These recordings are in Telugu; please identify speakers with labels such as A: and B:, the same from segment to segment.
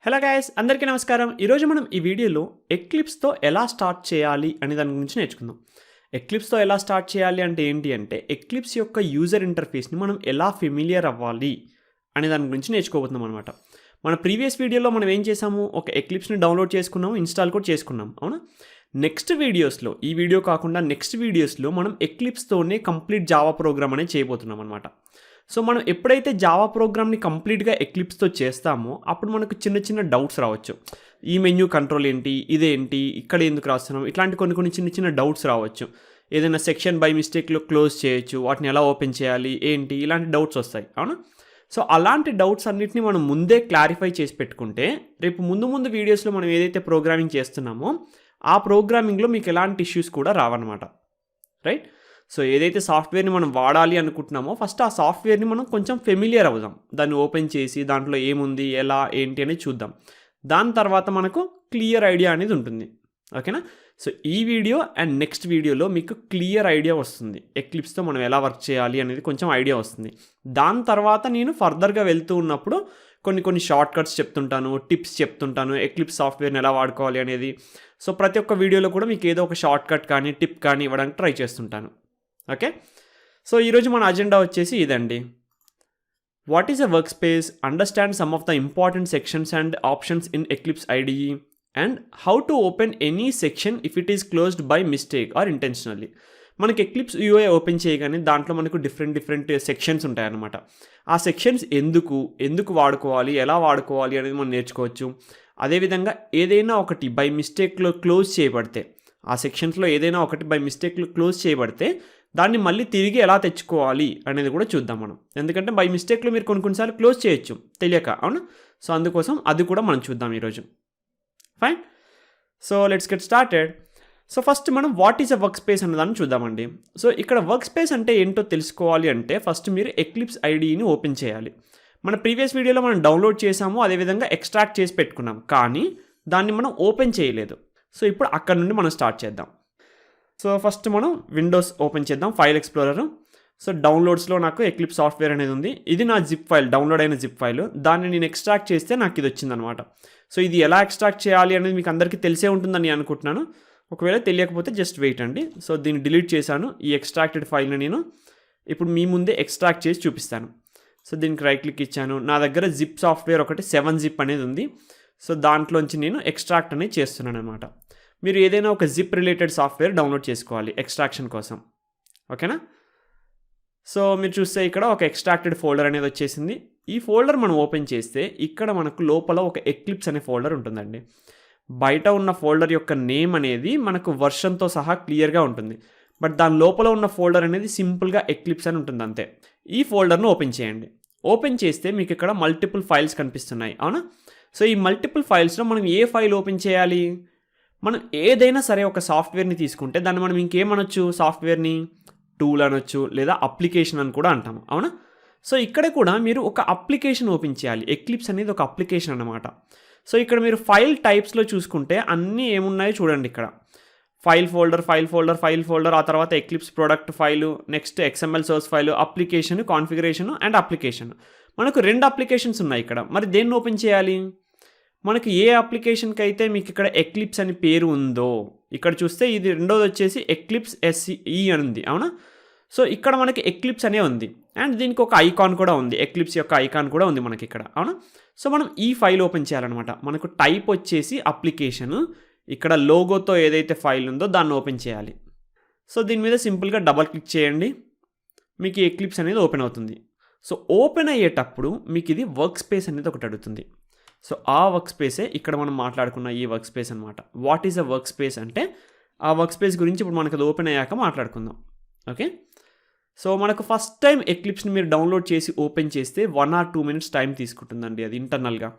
A: హలో గైస్, అందరికీ నమస్కారం. ఈరోజు మనం ఈ వీడియోలో ఎక్లిప్స్తో ఎలా స్టార్ట్ చేయాలి అనే దాని గురించి నేర్చుకుందాం. ఎక్లిప్స్తో ఎలా స్టార్ట్ చేయాలి అంటే ఏంటి అంటే ఎక్లిప్స్ యొక్క యూజర్ ఇంటర్ఫేస్ని మనం ఎలా ఫెమిలియర్ అవ్వాలి అనే దాని గురించి నేర్చుకోబోతున్నాం అనమాట. మన ప్రీవియస్ వీడియోలో మనం ఏం చేసాము, ఒక ఎక్లిప్స్ని డౌన్లోడ్ చేసుకున్నాము, ఇన్స్టాల్ కూడా చేసుకున్నాం, అవునా. నెక్స్ట్ వీడియోస్లో, ఈ వీడియో కాకుండా నెక్స్ట్ వీడియోస్లో మనం ఎక్లిప్స్తోనే కంప్లీట్ జావా ప్రోగ్రామ్ అనేది చేయబోతున్నాం అనమాట. సో మనం ఎప్పుడైతే జావా ప్రోగ్రామ్ని కంప్లీట్గా ఎక్లిప్స్తో చేస్తామో అప్పుడు మనకు చిన్న చిన్న డౌట్స్ రావచ్చు. ఈ మెన్యూ కంట్రోల్ ఏంటి, ఇదేంటి, ఇక్కడ ఎందుకు రాస్తున్నాం, ఇట్లాంటి కొన్ని చిన్న చిన్న డౌట్స్ రావచ్చు. ఏదైనా సెక్షన్ బై మిస్టేక్లో క్లోజ్ చేయొచ్చు, వాటిని ఎలా ఓపెన్ చేయాలి ఏంటి, ఇలాంటి డౌట్స్ వస్తాయి, అవునా. సో అలాంటి డౌట్స్ అన్నిటిని మనం ముందే క్లారిఫై చేసి పెట్టుకుంటే రేపు ముందు వీడియోస్లో మనం ఏదైతే ప్రోగ్రామింగ్ చేస్తున్నామో ఆ ప్రోగ్రామింగ్లో మీకు ఎలాంటి ఇష్యూస్ కూడా రావన్నమాట, రైట్. సో ఏదైతే సాఫ్ట్వేర్ని మనం వాడాలి అనుకుంటున్నామో ఫస్ట్ ఆ సాఫ్ట్వేర్ని మనం కొంచెం ఫెమిలియర్ అవుదాం. దాన్ని ఓపెన్ చేసి దాంట్లో ఏముంది, ఎలా, ఏంటి అనేది చూద్దాం. దాని తర్వాత మనకు క్లియర్ ఐడియా అనేది ఉంటుంది, ఓకేనా. సో ఈ వీడియో అండ్ నెక్స్ట్ వీడియోలో మీకు క్లియర్ ఐడియా వస్తుంది. ఎక్లిప్స్తో మనం ఎలా వర్క్ చేయాలి అనేది కొంచెం ఐడియా వస్తుంది. దాని తర్వాత నేను ఫర్దర్గా వెళ్తూ ఉన్నప్పుడు కొన్ని షార్ట్ కట్స్ చెప్తుంటాను, టిప్స్ చెప్తుంటాను, ఎక్లిప్స్ సాఫ్ట్వేర్ని ఎలా వాడుకోవాలి అనేది. సో ప్రతి ఒక్క వీడియోలో కూడా మీకు ఏదో ఒక షార్ట్ కట్ కానీ టిప్ కానీ ఇవ్వడానికి ట్రై చేస్తుంటాను, ఓకే. సో ఈరోజు మన అజెండా వచ్చేసి ఇదండి. What is a work space, understand some of the important sections and options in eclipse IDE, and how to open any section if it is closed by mistake are intentionally. మనకి ఎక్లిప్స్ యూఐ ఓపెన్ చేయగానే దాంట్లో మనకు డిఫరెంట్ సెక్షన్స్ ఉంటాయన్నమాట. ఆ సెక్షన్స్ ఎందుకు వాడుకోవాలి, ఎలా వాడుకోవాలి అనేది మనం నేర్చుకోవచ్చు. అదేవిధంగా ఏదైనా ఒకటి బై మిస్టేక్లో క్లోజ్ చేయబడితే, ఆ సెక్షన్స్లో ఏదైనా ఒకటి బై మిస్టేక్లో క్లోజ్ చేయబడితే దాన్ని మళ్ళీ తిరిగి ఎలా తెచ్చుకోవాలి అనేది కూడా చూద్దాం మనం. ఎందుకంటే బై మిస్టేక్లో మీరు కొన్నిసార్లు క్లోజ్ చేయొచ్చు తెలియక, అవును. సో అందుకోసం అది కూడా మనం చూద్దాం ఈరోజు. Fine, so let's get started. So first మనం what is a workspace అన్నదాన్ని చూద్దామండి. సో ఇక్కడ వర్క్ స్పేస్ అంటే ఏంటో తెలుసుకోవాలి అంటే ఫస్ట్ మీరు ఎక్లిప్స్ ఐడిని ఓపెన్ చేయాలి. మన ప్రీవియస్ వీడియోలో మనం డౌన్లోడ్ చేసాము, అదేవిధంగా ఎక్స్ట్రాక్ట్ చేసి పెట్టుకున్నాం, కానీ దాన్ని మనం ఓపెన్ చేయలేదు. సో ఇప్పుడు అక్కడ నుండి మనం స్టార్ట్ చేద్దాం. సో ఫస్ట్ మనం విండోస్ ఓపెన్ చేద్దాం, ఫైల్ ఎక్స్ప్లోరర్. సో డౌన్లోడ్స్లో నాకు ఎక్లిప్స్ సాఫ్ట్వేర్ అనేది ఉంది. ఇది నా జిప్ ఫైల్, డౌన్లోడ్ అయిన జిప్ ఫైల్. దాన్ని నేను ఎక్స్ట్రాక్ట్ చేస్తే నాకు ఇది వచ్చిందనమాట. సో ఇది ఎలా ఎక్స్ట్రాక్ట్ చేయాలి అనేది మీకు అందరికీ తెలిసే ఉంటుందని అనుకుంటున్నాను. ఒకవేళ తెలియకపోతే జస్ట్ వెయిట్ అండి. సో దీన్ని డిలీట్ చేశాను. ఈ ఎక్స్ట్రాక్టెడ్ ఫైల్ని నేను ఇప్పుడు మీ ముందే ఎక్స్ట్రాక్ట్ చేసి చూపిస్తాను. సో దీనికి రైట్ క్లిక్ ఇచ్చాను. నా దగ్గర జిప్ సాఫ్ట్వేర్ ఒకటి 7-zip అనేది ఉంది. సో దాంట్లోంచి నేను ఎక్స్ట్రాక్ట్ అనేది చేస్తున్నాను అనమాట. మీరు ఏదైనా ఒక జిప్ రిలేటెడ్ సాఫ్ట్వేర్ డౌన్లోడ్ చేసుకోవాలి ఎక్స్ట్రాక్షన్ కోసం, ఓకేనా. సో మీరు చూస్తే ఇక్కడ ఒక ఎక్స్ట్రాక్టెడ్ ఫోల్డర్ అనేది వచ్చేసింది. ఈ ఫోల్డర్ మనం ఓపెన్ చేస్తే ఇక్కడ మనకు లోపల ఒక ఎక్లిప్స్ అనే ఫోల్డర్ ఉంటుందండి. బయట ఉన్న ఫోల్డర్ యొక్క నేమ్ అనేది మనకు వర్షన్తో సహా క్లియర్గా ఉంటుంది, బట్ దాని లోపల ఉన్న ఫోల్డర్ అనేది సింపుల్గా ఎక్లిప్స్ అని ఉంటుంది అంతే. ఈ ఫోల్డర్ను ఓపెన్ చేయండి. ఓపెన్ చేస్తే మీకు ఇక్కడ మల్టిపుల్ ఫైల్స్ కనిపిస్తున్నాయి, అవునా. సో ఈ మల్టిపుల్ ఫైల్స్లో మనం ఏ ఫైల్ ఓపెన్ చేయాలి, మనం ఏదైనా సరే ఒక సాఫ్ట్వేర్ని తీసుకుంటే దాన్ని మనం ఇంకేమనొచ్చు, సాఫ్ట్వేర్ని టూల్ అనొచ్చు, లేదా అప్లికేషన్ అని కూడా అంటాము, అవునా. సో ఇక్కడ కూడా మీరు ఒక అప్లికేషన్ ఓపెన్ చేయాలి. ఎక్లిప్స్ అనేది ఒక అప్లికేషన్ అన్నమాట. సో ఇక్కడ మీరు ఫైల్ టైప్స్లో చూసుకుంటే అన్నీ ఏమున్నాయో చూడండి. ఇక్కడ ఫైల్ ఫోల్డర్, ఆ తర్వాత eclipse product file, next XML source file, application, configuration and application. మనకు 2 అప్లికేషన్స్ ఉన్నాయి ఇక్కడ. మరి దేన్ని ఓపెన్ చేయాలి, మనకి ఏ అప్లికేషన్కి అయితే మీకు ఇక్కడ ఎక్లిప్స్ అని పేరు ఉందో ఇక్కడ చూస్తే ఇది రెండోది వచ్చేసి ఎక్లిప్స్ SE అని ఉంది, అవునా. సో ఇక్కడ మనకి ఎక్లిప్స్ అనే ఉంది అండ్ దీనికి ఒక ఐకాన్ కూడా ఉంది, ఎక్లిప్స్ యొక్క ఐకాన్ కూడా ఉంది మనకి ఇక్కడ, అవునా. సో మనం ఈ ఫైల్ ఓపెన్ చేయాలన్నమాట. మనకు టైప్ వచ్చేసి అప్లికేషన్, ఇక్కడ లోగోతో ఏదైతే ఫైల్ ఉందో దాన్ని ఓపెన్ చేయాలి. సో దీని మీద సింపుల్గా డబల్ క్లిక్ చేయండి, మీకు ఎక్లిప్స్ అనేది ఓపెన్ అవుతుంది. సో ఓపెన్ అయ్యేటప్పుడు మీకు ఇది వర్క్ స్పేస్ అనేది ఒకటి అడుగుతుంది. సో ఆ వర్క్ స్పేసే ఇక్కడ మనం మాట్లాడుకున్న ఈ వర్క్ స్పేస్ అనమాట. What is a work space అంటే ఆ వర్క్ స్పేస్ గురించి ఇప్పుడు మనకు అది ఓపెన్ అయ్యాక మాట్లాడుకుందాం, ఓకే. సో మనకు ఫస్ట్ టైం ఎక్లిప్స్ని మీరు డౌన్లోడ్ చేసి ఓపెన్ చేస్తే 1 or 2 minutes టైం తీసుకుంటుందండి అది ఇంటర్నల్గా.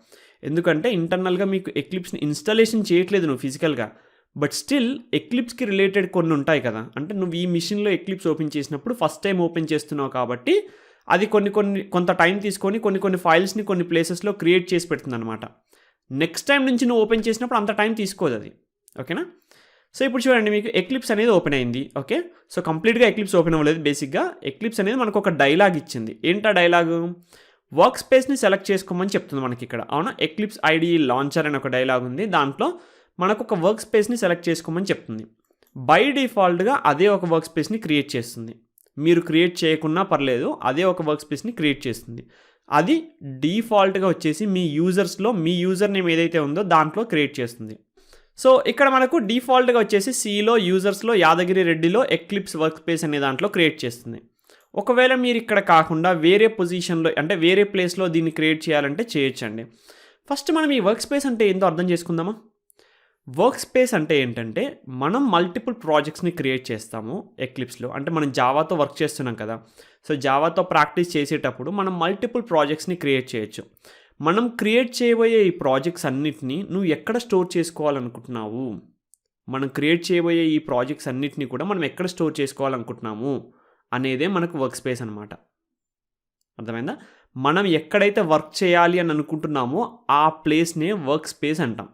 A: ఎందుకంటే ఇంటర్నల్గా మీకు ఎక్లిప్స్ని ఇన్స్టాలేషన్ చేయట్లేదు నువ్వు ఫిజికల్గా, బట్ స్టిల్ ఎక్లిప్స్కి రిలేటెడ్ కొన్ని ఉంటాయి కదా. అంటే నువ్వు ఈ మిషన్లో ఎక్లిప్స్ ఓపెన్ చేసినప్పుడు ఫస్ట్ టైం ఓపెన్ చేస్తున్నావు కాబట్టి అది కొంత టైం తీసుకొని కొన్ని ఫైల్స్ని కొన్ని ప్లేసెస్లో క్రియేట్ చేసి పెడుతుంది అనమాట. నెక్స్ట్ టైం నుంచి నువ్వు ఓపెన్ చేసినప్పుడు అంత టైం తీసుకోదు అది, ఓకేనా. సో ఇప్పుడు చూడండి, మీకు ఎక్లిప్స్ అనేది ఓపెన్ అయింది, ఓకే. సో కంప్లీట్గా ఎక్లిప్స్ ఓపెన్ అవ్వలేదు. బేసిక్గా ఎక్లిప్స్ అనేది మనకు ఒక డైలాగ్ ఇచ్చింది. ఏంటా డైలాగు, వర్క్ స్పేస్ని సెలెక్ట్ చేసుకోమని చెప్తుంది మనకి ఇక్కడ. అవునా, ఎక్లిప్స్ ఐడి లాంచర్ అని ఒక డైలాగ్ ఉంది, దాంట్లో మనకు ఒక వర్క్ స్పేస్ని సెలెక్ట్ చేసుకోమని చెప్తుంది. బై డిఫాల్ట్గా అదే ఒక వర్క్ స్పేస్ని క్రియేట్ చేస్తుంది. మీరు క్రియేట్ చేయకున్నా పర్లేదు, అదే ఒక వర్క్ స్పేస్ని క్రియేట్ చేస్తుంది. అది డిఫాల్ట్గా వచ్చేసి మీ యూజర్స్లో మీ యూజర్ నేమ్ ఏదైతే ఉందో దాంట్లో క్రియేట్ చేస్తుంది. సో ఇక్కడ మనకు డిఫాల్ట్గా వచ్చేసి సిలో యూజర్స్లో యాదగిరి రెడ్డిలో ఎక్లిప్స్ వర్క్ స్పేస్ అనే దాంట్లో క్రియేట్ చేస్తుంది. ఒకవేళ మీరు ఇక్కడ కాకుండా వేరే పొజిషన్లో అంటే వేరే ప్లేస్లో దీన్ని క్రియేట్ చేయాలంటే చేయొచ్చండి. ఫస్ట్ మనం ఈ వర్క్ స్పేస్ అంటే ఏంటో అర్థం చేసుకుందామా. వర్క్ స్పేస్ అంటే ఏంటంటే మనం మల్టిపుల్ ప్రాజెక్ట్స్ని క్రియేట్ చేస్తాము ఎక్లిప్స్లో. అంటే మనం జావాతో వర్క్ చేస్తున్నాం కదా, సో జావాతో ప్రాక్టీస్ చేసేటప్పుడు మనం మల్టిపుల్ ప్రాజెక్ట్స్ని క్రియేట్ చేయొచ్చు. మనం క్రియేట్ చేయబోయే ఈ ప్రాజెక్ట్స్ అన్నిటినీ నువ్వు ఎక్కడ స్టోర్ చేసుకోవాలనుకుంటున్నావు, మనం క్రియేట్ చేయబోయే ఈ ప్రాజెక్ట్స్ అన్నిటినీ కూడా మనం ఎక్కడ స్టోర్ చేసుకోవాలనుకుంటున్నాము అనేదే మనకు వర్క్ స్పేస్ అనమాట. అర్థమైందా? మనం ఎక్కడైతే వర్క్ చేయాలి అని అనుకుంటున్నామో ఆ ప్లేస్నే వర్క్ స్పేస్ అంటాం.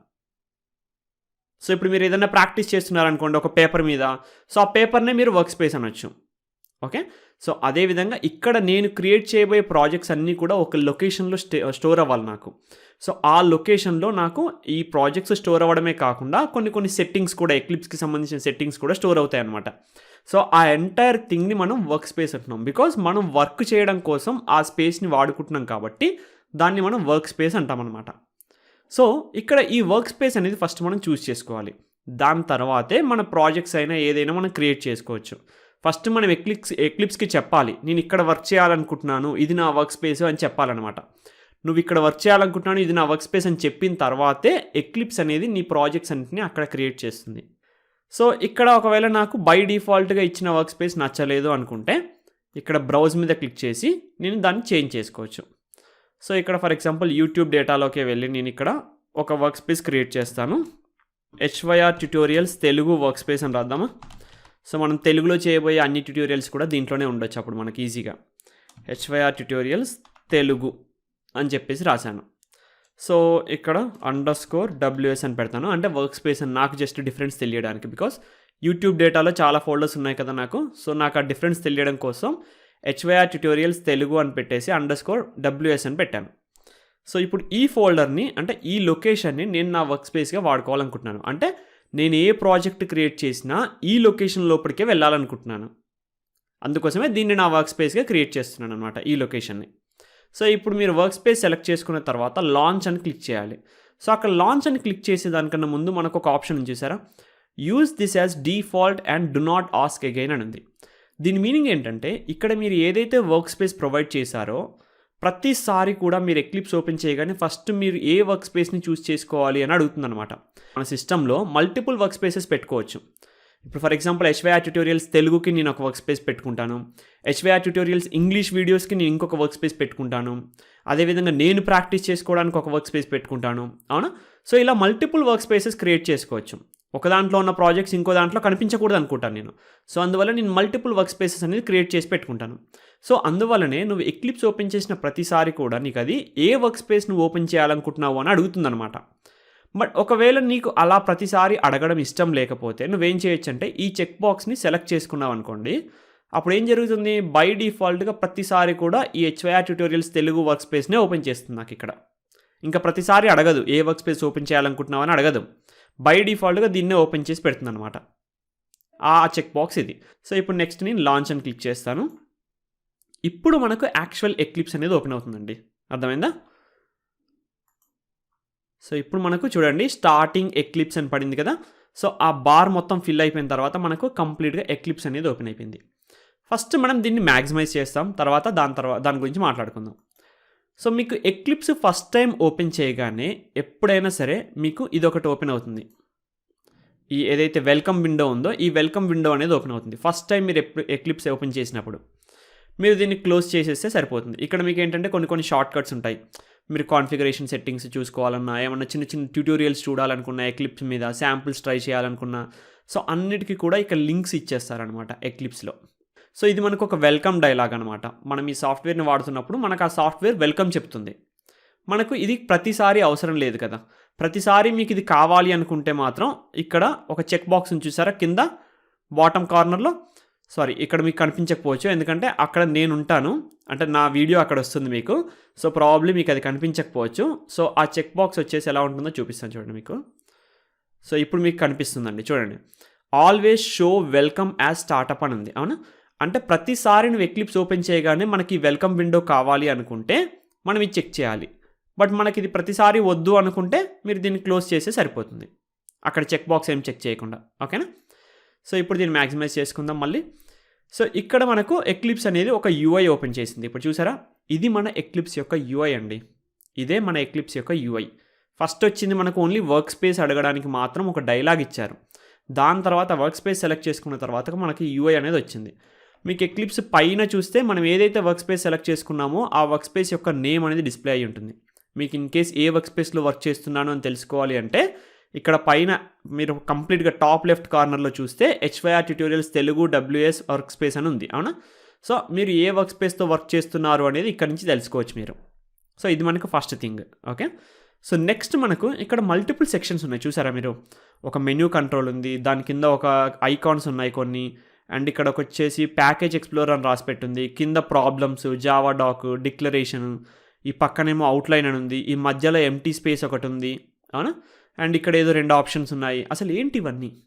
A: సో ఇప్పుడు మీరు ఏదైనా ప్రాక్టీస్ చేస్తున్నారనుకోండి ఒక పేపర్ మీద, సో ఆ పేపర్నే మీరు వర్క్ స్పేస్ అనొచ్చు. ఓకే, సో అదేవిధంగా ఇక్కడ నేను క్రియేట్ చేయబోయే ప్రాజెక్ట్స్ అన్నీ కూడా ఒక లొకేషన్లో స్టోర్ అవ్వాలి నాకు. సో ఆ లొకేషన్లో నాకు ఈ ప్రాజెక్ట్స్ స్టోర్ అవ్వడమే కాకుండా కొన్ని సెట్టింగ్స్ కూడా, ఎక్లిప్స్కి సంబంధించిన సెట్టింగ్స్ కూడా స్టోర్ అవుతాయి అనమాట. సో ఆ ఎంటైర్ థింగ్ని మనం వర్క్ స్పేస్ అంటున్నాం. బికాజ్ మనం వర్క్ చేయడం కోసం ఆ స్పేస్ని వాడుకుంటున్నాం కాబట్టి దాన్ని మనం వర్క్ స్పేస్ అంటాం అనమాట. సో ఇక్కడ ఈ వర్క్ స్పేస్ అనేది ఫస్ట్ మనం చూస్ చేసుకోవాలి. దాని తర్వాతే మన ప్రాజెక్ట్స్ అయినా ఏదైనా మనం క్రియేట్ చేసుకోవచ్చు. ఫస్ట్ మనం ఎక్లిప్స్కి చెప్పాలి, నేను ఇక్కడ వర్క్ చేయాలనుకుంటున్నాను, ఇది నా వర్క్ స్పేస్ అని చెప్పాలన్నమాట. నువ్వు ఇక్కడ వర్క్ చేయాలనుకుంటున్నాను, ఇది నా వర్క్ స్పేస్ అని చెప్పిన తర్వాతే ఎక్లిప్స్ అనేది నీ ప్రాజెక్ట్స్ అన్నింటినీ అక్కడ క్రియేట్ చేస్తుంది. సో ఇక్కడ ఒకవేళ నాకు బై డిఫాల్ట్గా ఇచ్చిన వర్క్ స్పేస్ నచ్చలేదు అనుకుంటే ఇక్కడ బ్రౌజ్ మీద క్లిక్ చేసి నేను దాన్ని చేంజ్ చేసుకోవచ్చు. సో ఇక్కడ ఫర్ ఎగ్జాంపుల్ యూట్యూబ్ డేటాలోకి వెళ్ళి నేను ఇక్కడ ఒక వర్క్ స్పేస్ క్రియేట్ చేస్తాను. HYR tutorials Telugu work space అని రాద్దామా. సో మనం తెలుగులో చేయబోయే అన్ని ట్యుటోరియల్స్ కూడా దీంట్లోనే ఉండొచ్చు అప్పుడు మనకి ఈజీగా. హెచ్వైఆర్ ట్యుటోరియల్స్ తెలుగు అని చెప్పేసి రాశాను. సో ఇక్కడ _WS అని పెడతాను, అంటే వర్క్ స్పేస్ అని నాకు జస్ట్ డిఫరెన్స్ తెలియడానికి. బికాస్ యూట్యూబ్ డేటాలో చాలా ఫోల్డర్స్ ఉన్నాయి కదా నాకు, సో నాకు ఆ డిఫరెన్స్ తెలియడం కోసం హెచ్వైఆర్ ట్యుటోరియల్స్ తెలుగు అని పెట్టేసి _WS అని పెట్టాను. సో ఇప్పుడు ఈ ఫోల్డర్ని అంటే ఈ లొకేషన్ని నేను నా వర్క్ స్పేస్గా వాడుకోవాలనుకుంటున్నాను. అంటే నేను ఏ ప్రాజెక్ట్ క్రియేట్ చేసినా ఈ లొకేషన్ లోపలికే వెళ్ళాలనుకుంటున్నాను. అందుకోసమే దీన్ని నా వర్క్ స్పేస్గా క్రియేట్ చేస్తున్నాను అనమాట, ఈ లొకేషన్ని. సో ఇప్పుడు మీరు వర్క్ స్పేస్ సెలెక్ట్ చేసుకున్న తర్వాత లాంచ్ అని క్లిక్ చేయాలి. సో అక్కడ లాంచ్ అని క్లిక్ చేసే దానికన్నా ముందు మనకు ఒక ఆప్షన్ ఉంది చూసారా, use this as default and do not ask again అని ఉంది. దీని మీనింగ్ ఏంటంటే ఇక్కడ మీరు ఏదైతే వర్క్ స్పేస్ ప్రొవైడ్ చేశారో ప్రతిసారి కూడా మీరు ఎక్లిప్స్ ఓపెన్ చేయగానే ఫస్ట్ మీరు ఏ వర్క్ స్పేస్ని చూస్ చేసుకోవాలి అని అడుగుతుంది అనమాట. మన సిస్టంలో మల్టిపుల్ వర్క్ స్పేసెస్ పెట్టుకోవచ్చు. ఇప్పుడు ఫర్ ఎగ్జాంపుల్ హెచ్వైఆర్ ట్యుటోరియల్స్ తెలుగుకి నేను ఒక వర్క్ స్పేస్ పెట్టుకుంటాను, హెచ్వైఆర్ ట్యుటోరియల్స్ ఇంగ్లీష్ వీడియోస్కి నేను ఇంకొక వర్క్ స్పేస్ పెట్టుకుంటాను, అదేవిధంగా నేను ప్రాక్టీస్ చేసుకోవడానికి ఒక వర్క్ స్పేస్ పెట్టుకుంటాను. అవునా, సో ఇలా మల్టిపుల్ వర్క్ స్పేసెస్ క్రియేట్ చేసుకోవచ్చు. ఒక దాంట్లో ఉన్న ప్రాజెక్ట్స్ ఇంకో దాంట్లో కనిపించకూడదు అనుకుంటాను నేను. సో అందువల్ల నేను మల్టిపుల్ వర్క్ స్పేసెస్ అనేది క్రియేట్ చేసి పెట్టుకుంటాను. సో అందువల్లనే నువ్వు ఎక్లిప్స్ ఓపెన్ చేసిన ప్రతిసారి కూడా నీకు అది ఏ వర్క్ స్పేస్ నువ్వు ఓపెన్ చేయాలనుకుంటున్నావు అని అడుగుతుంది అనమాట. బట్ ఒకవేళ నీకు అలా ప్రతిసారి అడగడం ఇష్టం లేకపోతే నువ్వేం చేయొచ్చు అంటే ఈ చెక్ బాక్స్ని సెలెక్ట్ చేసుకున్నావు అనుకోండి, అప్పుడు ఏం జరుగుతుంది, బై డిఫాల్ట్గా ప్రతిసారి కూడా ఈ HYR tutorials Telugu work స్పేస్నే open చేస్తుంది నాకు ఇక్కడ. ఇంకా ప్రతిసారి అడగదు ఏ వర్క్ స్పేస్ ఓపెన్ చేయాలనుకుంటున్నావు అని అడగదు, బై డిఫాల్ట్గా దీన్నే ఓపెన్ చేసి పెడుతుంది అనమాట. ఆ చెక్ బాక్స్ ఇది. సో ఇప్పుడు నెక్స్ట్ నేను లాంచ్ అని క్లిక్ చేస్తాను. ఇప్పుడు మనకు యాక్చువల్ ఎక్లిప్స్ అనేది ఓపెన్ అవుతుందండి, అర్థమైందా. సో ఇప్పుడు మనకు చూడండి స్టార్టింగ్ ఎక్లిప్స్ అని పడింది కదా. సో ఆ బార్ మొత్తం ఫిల్ అయిపోయిన తర్వాత మనకు కంప్లీట్గా ఎక్లిప్స్ అనేది ఓపెన్ అయిపోయింది. ఫస్ట్ మనం దీన్ని మ్యాక్సిమైజ్ చేస్తాం, తర్వాత దాని గురించి మాట్లాడుకుందాం. సో మీకు ఎక్లిప్స్ ఫస్ట్ టైం ఓపెన్ చేయగానే ఎప్పుడైనా సరే మీకు ఇదొకటి ఓపెన్ అవుతుంది. ఈ ఏదైతే వెల్కమ్ విండో ఉందో ఈ వెల్కమ్ విండో అనేది ఓపెన్ అవుతుంది ఫస్ట్ టైం మీరు ఎక్లిప్స్ ఓపెన్ చేసినప్పుడు. మీరు దీన్ని క్లోజ్ చేసేస్తే సరిపోతుంది. ఇక్కడ మీకు ఏంటంటే కొన్ని షార్ట్ కట్స్ ఉంటాయి. మీరు కాన్ఫిగరేషన్ సెట్టింగ్స్ చూసుకోవాలన్నా, ఏమన్నా చిన్న చిన్న ట్యూటోరియల్స్ చూడాలనుకున్నా, ఎక్లిప్స్ మీద శాంపిల్స్ ట్రై చేయాలనుకున్నా, సో అన్నిటికీ కూడా ఇక్కడ లింక్స్ ఇచ్చేస్తారనమాట ఎక్లిప్స్లో. సో ఇది మనకు ఒక వెల్కమ్ డైలాగ్ అనమాట. మనం ఈ సాఫ్ట్వేర్ని వాడుతున్నప్పుడు మనకు ఆ సాఫ్ట్వేర్ వెల్కమ్ చెప్తుంది. మనకు ఇది ప్రతిసారి అవసరం లేదు కదా. ప్రతిసారి మీకు ఇది కావాలి అనుకుంటే మాత్రం ఇక్కడ ఒక చెక్ బాక్స్ చూసారా కింద బాటమ్ కార్నర్లో, సారీ ఇక్కడ మీకు కనిపించకపోవచ్చు ఎందుకంటే అక్కడ నేను ఉంటాను. అంటే నా వీడియో అక్కడ వస్తుంది మీకు. సో, ప్రాబబ్లీ మీకు అది కనిపించకపోవచ్చు. సో, ఆ చెక్ బాక్స్ వచ్చేసి ఎలా ఉంటుందో చూపిస్తాను చూడండి మీకు. సో, ఇప్పుడు మీకు కనిపిస్తుందండి చూడండి. Always show welcome as startup అని ఉంది. అవునా? అంటే ప్రతిసారి నువ్వు ఎక్లిప్స్ ఓపెన్ చేయగానే మనకి వెల్కమ్ విండో కావాలి అనుకుంటే మనం ఇది చెక్ చేయాలి. బట్ మనకి ఇది ప్రతిసారి వద్దు అనుకుంటే మీరు దీన్ని క్లోజ్ చేస్తే సరిపోతుంది. అక్కడ చెక్ బాక్స్ ఏం చెక్ చేయకుండా. ఓకేనా? సో, ఇప్పుడు దీన్ని మ్యాక్సిమైజ్ చేసుకుందాం మళ్ళీ. సో, ఇక్కడ మనకు ఎక్లిప్స్ అనేది ఒక యూఐ ఓపెన్ చేసింది. ఇప్పుడు చూసారా? ఇది మన ఎక్లిప్స్ యొక్క యూఐ అండి. ఇదే మన ఎక్లిప్స్ యొక్క యూఐ. ఫస్ట్ వచ్చింది మనకు ఓన్లీ వర్క్ స్పేస్ అడగడానికి మాత్రం ఒక డైలాగ్ ఇచ్చారు. దాని తర్వాత వర్క్ స్పేస్ సెలెక్ట్ చేసుకున్న తర్వాత మనకి యూఐ అనేది వచ్చింది. మీకు ఎక్లిప్స్ పైన చూస్తే మనం ఏదైతే వర్క్ స్పేస్ సెలెక్ట్ చేసుకున్నామో ఆ వర్క్ స్పేస్ యొక్క నేమ్ అనేది డిస్ప్లే అయ్యి ఉంటుంది. మీకు ఇన్ కేస్ ఏ వర్క్ స్పేస్లో వర్క్ చేస్తున్నాను అని తెలుసుకోవాలి అంటే ఇక్కడ పైన మీరు కంప్లీట్గా టాప్ లెఫ్ట్ కార్నర్లో చూస్తే HYR tutorials Telugu WS workspace అని ఉంది. అవునా? సో, మీరు ఏ వర్క్ స్పేస్తో వర్క్ చేస్తున్నారు అనేది ఇక్కడ నుంచి తెలుసుకోవచ్చు మీరు. సో, ఇది మనకు first thing. Okay. So, next మనకు ఇక్కడ మల్టిపుల్ సెక్షన్స్ ఉన్నాయి. చూసారా మీరు? ఒక మెన్యూ కంట్రోల్ ఉంది, దాని కింద ఒక ఐకాన్స్ ఉన్నాయి కొన్ని, అండ్ ఇక్కడ వచ్చేసి ప్యాకేజ్ ఎక్స్ప్లోరర్ అని రాసి పెట్టుంది, కింద ప్రాబ్లమ్స్, జావా డాక్, డిక్లరేషన్, ఈ పక్కనేమో అవుట్లైన్ అని ఉంది, ఈ మధ్యలో ఎంటీ స్పేస్ ఒకటి ఉంది. అవునా? అండ్ ఇక్కడ ఏదో 2 ఆప్షన్స్ ఉన్నాయి. అసలు ఏంటి ఇవన్నీ?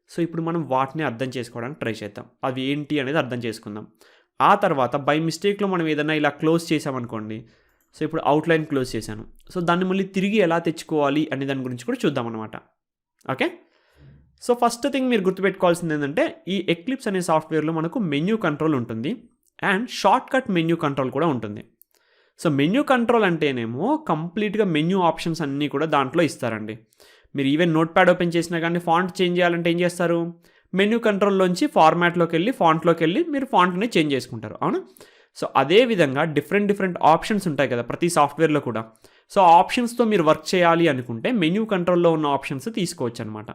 A: సో, ఇప్పుడు మనం వాటిని అర్థం చేసుకోవడానికి ట్రై చేద్దాం. అవి ఏంటి అనేది అర్థం చేసుకుందాం. ఆ తర్వాత బై మిస్టేక్లో మనం ఏదైనా ఇలా క్లోజ్ చేసామనుకోండి. సో, ఇప్పుడు అవుట్లైన్ క్లోజ్ చేశాను. సో, దాన్ని మళ్ళీ తిరిగి ఎలా తెచ్చుకోవాలి అనే దాని గురించి కూడా చూద్దాం అనమాట. ఓకే. సో, ఫస్ట్ థింగ్ మీరు గుర్తుపెట్టుకోవాల్సింది ఏంటంటే ఈ ఎక్లిప్స్ అనే సాఫ్ట్వేర్లో మనకు మెన్యూ కంట్రోల్ ఉంటుంది and short cut menu control కూడా ఉంటుంది. సో, మెన్యూ కంట్రోల్ అంటేనేమో కంప్లీట్గా మెన్యూ ఆప్షన్స్ అన్నీ కూడా దాంట్లో ఇస్తారండి. మీరు ఈవెన్ నోట్ ప్యాడ్ ఓపెన్ చేసినా కానీ ఫాంట్ చేంజ్ చేయాలంటే ఏం చేస్తారు? మెన్యూ కంట్రోల్లోంచి ఫార్మాట్లోకి వెళ్ళి ఫాంట్లోకి వెళ్ళి మీరు ఫాంట్ని చేంజ్ చేసుకుంటారు. అవునా? సో, అదేవిధంగా డిఫరెంట్ ఆప్షన్స్ ఉంటాయి కదా ప్రతి సాఫ్ట్వేర్లో కూడా. సో, ఆప్షన్స్తో మీరు వర్క్ చేయాలి అనుకుంటే మెన్యూ కంట్రోల్లో ఉన్న ఆప్షన్స్ తీసుకోవచ్చు అనమాట.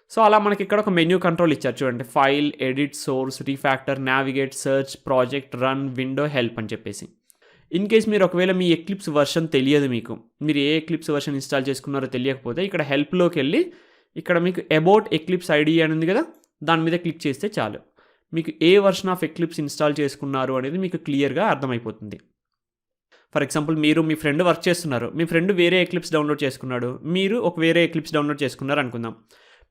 A: సో, అలా మనకి ఇక్కడ ఒక మెన్యూ కంట్రోల్ ఇచ్చారు చూడండి. File, edit, source, refactor, navigate, search, project, run, window, help అని చెప్పేసి. ఇన్ కేస్ మీరు ఒకవేళ మీ ఎక్లిప్స్ వర్షన్ తెలియదు, మీరు ఏ ఎక్లిప్స్ వర్షన్ ఇన్స్టాల్ చేసుకున్నారో తెలియకపోతే ఇక్కడ హెల్ప్లోకి వెళ్ళి ఇక్కడ మీకు అబౌట్ ఎక్లిప్స్ ఐడి అని ఉంది కదా, దాని మీద క్లిక్ చేస్తే చాలు. మీకు ఏ వర్షన్ ఆఫ్ ఎక్లిప్స్ ఇన్స్టాల్ చేసుకున్నారు అనేది మీకు క్లియర్గా అర్థమైపోతుంది. ఫర్ ఎగ్జాంపుల్ మీరు మీ ఫ్రెండ్ వర్క్ చేస్తున్నారు, మీ ఫ్రెండ్ వేరే ఎక్లిప్స్ డౌన్లోడ్ చేసుకున్నాడు, మీరు ఒక వేరే ఎక్లిప్స్ డౌన్లోడ్ చేసుకున్నారు అనుకుందాం.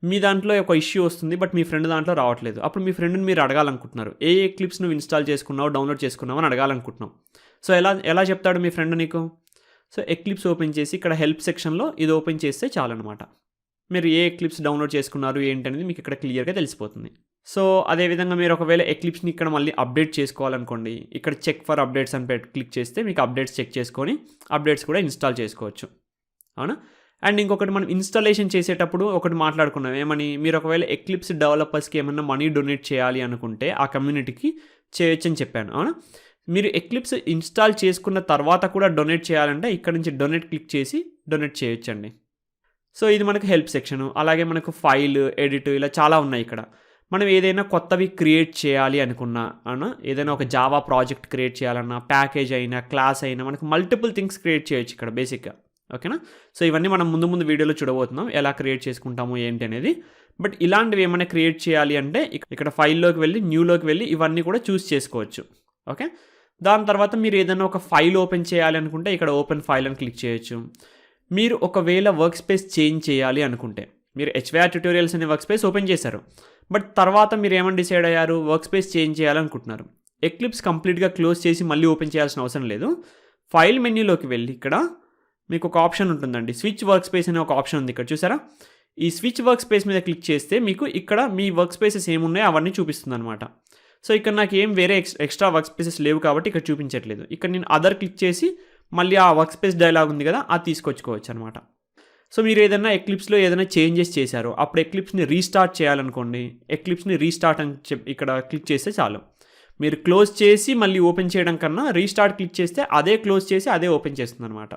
A: మీ దాంట్లో ఒక ఇష్యూ వస్తుంది, బట్ మీ ఫ్రెండ్ దాంట్లో రావట్లేదు. అప్పుడు మీ ఫ్రెండ్ని మీరు అడగాలనుకుంటున్నారు, ఏ ఎక్లిప్స్ నువ్వు ఇన్స్టాల్ చేసుకున్నావు, డౌన్లోడ్ చేసుకున్నావు అని అడగాలనుకుంటున్నావు. సో, ఎలా చెప్తాడు మీ ఫ్రెండ్ నీకు? సో, ఎక్లిప్స్ ఓపెన్ చేసి ఇక్కడ హెల్ప్ సెక్షన్లో ఇది ఓపెన్ చేస్తే చాలన్నమాట. మీరు ఏ ఎక్లిప్స్ డౌన్లోడ్ చేసుకున్నారు ఏంటి అనేది మీకు ఇక్కడ క్లియర్గా తెలిసిపోతుంది. సో, అదేవిధంగా మీరు ఒకవేళ ఎక్లిప్స్ని ఇక్కడ మళ్ళీ అప్డేట్ చేసుకోవాలనుకోండి, ఇక్కడ చెక్ ఫర్ అప్డేట్స్ అని క్లిక్ చేస్తే మీకు అప్డేట్స్ చెక్ చేసుకొని అప్డేట్స్ కూడా ఇన్స్టాల్ చేసుకోవచ్చు. అవునా? అండ్ ఇంకొకటి మనం ఇన్స్టాలేషన్ చేసేటప్పుడు ఒకటి మాట్లాడుకున్నాం ఏమని, మీరు ఒకవేళ ఎక్లిప్స్ డెవలపర్స్కి ఏమన్నా మనీ డొనేట్ చేయాలి అనుకుంటే ఆ కమ్యూనిటీకి చేయొచ్చని చెప్పాను. అవునా? మీరు ఎక్లిప్స్ ఇన్స్టాల్ చేసుకున్న తర్వాత కూడా డొనేట్ చేయాలంటే ఇక్కడ నుంచి డొనేట్ క్లిక్ చేసి డొనేట్ చేయొచ్చండి. సో, ఇది మనకు హెల్ప్ సెక్షను. అలాగే మనకు ఫైల్, ఎడిట్ ఇలా చాలా ఉన్నాయి ఇక్కడ. మనం ఏదైనా కొత్తవి క్రియేట్ చేయాలి అనుకున్నా, ఏదైనా ఒక జావా ప్రాజెక్ట్ క్రియేట్ చేయాలన్నా, ప్యాకేజ్ అయినా, క్లాస్ అయినా, మనకు మల్టిపుల్ థింగ్స్ క్రియేట్ చేయొచ్చు ఇక్కడ బేసిక్గా. ఓకేనా? సో, ఇవన్నీ మనం ముందు వీడియోలో చూడబోతున్నాం ఎలా క్రియేట్ చేసుకుంటాము ఏంటి అనేది. బట్ ఇలాంటివి ఏమైనా క్రియేట్ చేయాలి అంటే ఇక్కడ ఫైల్లోకి వెళ్ళి న్యూలోకి వెళ్ళి ఇవన్నీ కూడా చూస్ చేసుకోవచ్చు. ఓకే. దాని తర్వాత మీరు ఏదైనా ఒక ఫైల్ ఓపెన్ చేయాలి అనుకుంటే ఇక్కడ ఓపెన్ ఫైల్ అని క్లిక్ చేయొచ్చు. మీరు ఒకవేళ వర్క్ స్పేస్ చేంజ్ చేయాలి అనుకుంటే, మీరు హెచ్వైఆర్ ట్యుటోరియల్స్ అనే వర్క్ స్పేస్ ఓపెన్ చేశారు, బట్ తర్వాత మీరు ఏమని డిసైడ్ అయ్యారు, వర్క్ స్పేస్ చేంజ్ చేయాలనుకుంటున్నారు. ఎక్లిప్స్ కంప్లీట్గా క్లోజ్ చేసి మళ్ళీ ఓపెన్ చేయాల్సిన అవసరం లేదు. ఫైల్ మెన్యూలోకి వెళ్ళి ఇక్కడ మీకు ఒక ఆప్షన్ ఉంటుందండి, స్విచ్ వర్క్ స్పేస్ అనే ఒక ఆప్షన్ ఉంది ఇక్కడ చూసారా. ఈ స్విచ్ వర్క్ స్పేస్ మీద క్లిక్ చేస్తే మీకు ఇక్కడ మీ వర్క్ స్పేసెస్ ఏమున్నాయో అవన్నీ చూపిస్తుంది అనమాట. సో, ఇక్కడ నాకు ఏం వేరే ఎక్స్ట్రా వర్క్ స్పేసెస్ లేవు కాబట్టి ఇక్కడ చూపించట్లేదు. ఇక్కడ నేను అదర్ క్లిక్ చేసి మళ్ళీ ఆ వర్క్ స్పేస్ డైలాగ్ ఉంది కదా, అది తీసుకొచ్చుకోవచ్చు అనమాట. సో, మీరు ఏదైనా ఎక్లిప్స్లో ఏదైనా చేంజెస్ చేశారో అప్పుడు ఎక్లిప్స్ని రీస్టార్ట్ చేయాలనుకోండి, ఎక్లిప్స్ని రీస్టార్ట్ అని ఇక్కడ క్లిక్ చేస్తే చాలు. మీరు క్లోజ్ చేసి మళ్ళీ ఓపెన్ చేయడం కన్నా రీస్టార్ట్ క్లిక్ చేస్తే అదే క్లోజ్ చేసి అదే ఓపెన్ చేస్తుంది అనమాట.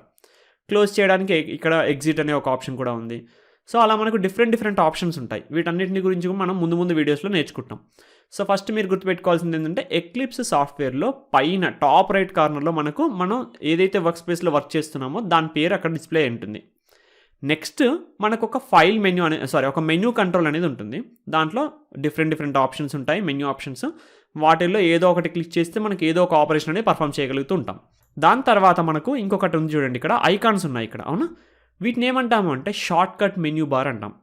A: క్లోజ్ చేయడానికి ఇక్కడ ఎగ్జిట్ అనే ఒక ఆప్షన్ కూడా ఉంది. సో, అలా మనకు డిఫరెంట్ ఆప్షన్స్ ఉంటాయి. వీటన్నిటిని గురించి మనం ముందు వీడియోస్లో నేర్చుకుంటాం. సో, ఫస్ట్ మీరు గుర్తుపెట్టుకోవాల్సింది ఏంటంటే ఎక్లిప్స్ సాఫ్ట్వేర్లో పైన టాప్ రైట్ కార్నర్లో మనం ఏదైతే వర్క్ స్పేస్లో వర్క్ చేస్తున్నామో దాని పేరు అక్కడ డిస్ప్లే ఉంటుంది. నెక్స్ట్ మనకు ఒక ఫైల్ మెన్యూ ఒక మెన్యూ కంట్రోల్ అనేది ఉంటుంది. దాంట్లో డిఫరెంట్ ఆప్షన్స్ ఉంటాయి, మెన్యూ ఆప్షన్స్. వాటిల్లో ఏదో ఒకటి క్లిక్ చేస్తే మనకి ఏదో ఒక ఆపరేషన్ అనేది పర్ఫామ్ చేయగలుగుతూ ఉంటాం. దాని తర్వాత మనకు ఇంకొకటి ఉంది చూడండి, ఇక్కడ ఐకాన్స్ ఉన్నాయి ఇక్కడ, అవునా. వీటిని ఏమంటాము అంటే షార్ట్ కట్ మెన్యూ బార్ అంటాం.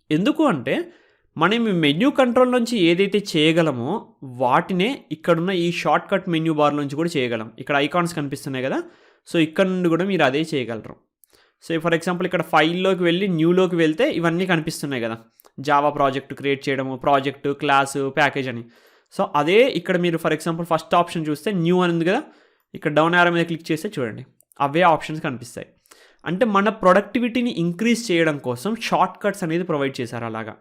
A: ఎందుకు అంటే మనం ఈ మెన్యూ కంట్రోల్ నుంచి ఏదైతే చేయగలమో వాటినే ఇక్కడున్న ఈ షార్ట్ కట్ మెన్యూ బార్ నుంచి కూడా చేయగలం. ఇక్కడ ఐకాన్స్ కనిపిస్తున్నాయి కదా, సో ఇక్కడ నుండి కూడా మీరు అదే చేయగలరు. సో ఫర్ ఎగ్జాంపుల్ ఇక్కడ ఫైల్లోకి వెళ్ళి న్యూలోకి వెళ్తే ఇవన్నీ కనిపిస్తున్నాయి కదా, జావా ప్రాజెక్ట్ క్రియేట్ చేయడము, ప్రాజెక్టు, క్లాసు, ప్యాకేజ్ అని. సో అదే ఇక్కడ మీరు ఫర్ ఎగ్జాంపుల్ ఫస్ట్ ఆప్షన్ చూస్తే న్యూ అని ఉంది కదా, ఇక్కడ డౌన్ యారో మీద క్లిక్ చేస్తే చూడండి అవే ఆప్షన్స్ కనిపిస్తాయి. అంటే మన ప్రొడక్టివిటీని ఇంక్రీజ్ చేయడం కోసం షార్ట్ కట్స్ అనేది ప్రొవైడ్ చేశారు. అలాగా